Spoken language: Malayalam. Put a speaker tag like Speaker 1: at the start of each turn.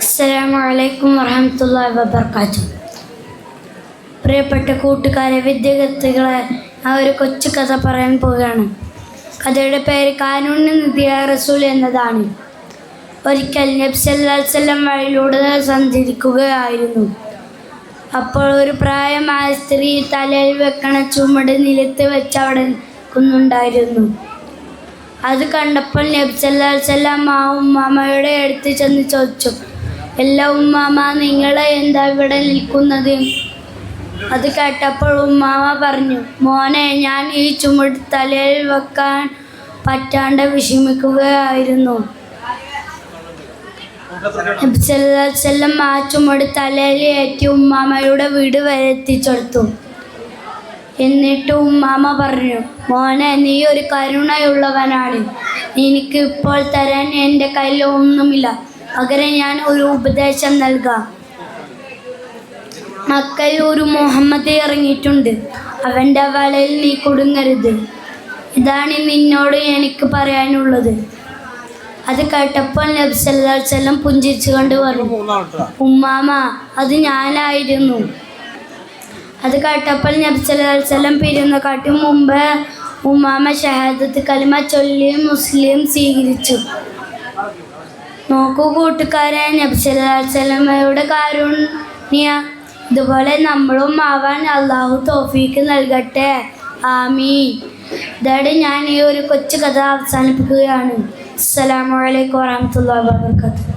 Speaker 1: അസ്സലാമു അലൈക്കും വറഹ്മത്തുള്ളാഹി വബറകാതുഹു. പ്രിയപ്പെട്ട കൂട്ടുകാരെ, വിദ്യാർത്ഥികളെ, ആ ഒരു കൊച്ചു കഥ പറയാൻ പോവുകയാണ്. കഥയുടെ പേര് കാരുണ്യനിധിയായ റസൂൽ എന്നതാണ്. ഒരിക്കൽ നബി സല്ലല്ലാഹു അലൈഹി വസല്ലം വഴിയിലൂടെ സഞ്ചരിക്കുകയായിരുന്നു. അപ്പോൾ ഒരു പ്രായമായ സ്ത്രീ തലയിൽ വെക്കണ ചുമട് നിലത്ത് വെച്ച് അവിടെ നിൽക്കുന്നുണ്ടായിരുന്നു. അത് കണ്ടപ്പോൾ നബി സല്ലല്ലാഹു അലൈഹി വസല്ലം ആ ഉമ്മാമയുടെ അടുത്ത് ചെന്ന് ചോദിച്ചു, "അല്ല ഉമ്മാമ, നിങ്ങൾ എന്താ ഇവിടെ നിൽക്കുന്നത്?" അത് കേട്ടപ്പോൾ ഉമ്മാമ പറഞ്ഞു, "മോനെ, ഞാൻ ഈ ചുമട് തലയിൽ വെക്കാൻ പറ്റാണ്ട് വിഷമിക്കുകയായിരുന്നു." നബി സല്ലല്ലാഹു അലൈഹി വസല്ലം ആ ചുമട് തലയിൽ ഏറ്റി ഉമ്മാമയുടെ വീട് വരെ എത്തിച്ചെടുത്തു. എന്നിട്ട് ഉമ്മാമ പറഞ്ഞു, "മോനെ, നീ ഒരു കരുണയുള്ളവനാണ്. എനിക്ക് ഇപ്പോൾ തരാൻ എൻ്റെ കയ്യിൽ ഒന്നുമില്ല. പകരം ഞാൻ ഒരു ഉപദേശം നൽകാം. മക്കയിൽ ഒരു മുഹമ്മദ് ഇറങ്ങിയിട്ടുണ്ട്. അവൻ്റെ വലയിൽ നീ കുടുങ്ങരുത്. ഇതാണ് നിന്നോട് എനിക്ക് പറയാനുള്ളത്." അത് കേട്ടപ്പോൾ നബി സല്ലല്ലാഹു അലൈഹി വസല്ലം പുഞ്ചിരിച്ചുകൊണ്ട് പറഞ്ഞു, "ഉമ്മാമ, അത് ഞാനായിരുന്നു." അത് കേട്ടപ്പോൾ നബി സല്ലല്ലാഹു അലൈഹി വസല്ലം പിരിയുന്നതിനെക്കാട്ടും മുമ്പ് ഉമ്മാമ ഷഹാദത്ത് കലിമ ചൊല്ലി മുസ്ലിം സ്വീകരിച്ചു. നോക്കൂ കൂട്ടുകാരെ, നബി സല്ലല്ലാഹു അലൈഹി വസല്ലമയുടെ കാരുണ്യം ഇതുപോലെ നമ്മളും ആവാൻ അള്ളാഹു തൗഫീക്ക് നൽകട്ടെ. ആമീൻ. ഇതോടെ ഞാൻ ഈ ഒരു കൊച്ചു കഥ അവസാനിപ്പിക്കുകയാണ്. അസ്സലാമു അലൈക്കും വറഹ്മത്തുള്ളാഹി വബറകാതുഹു.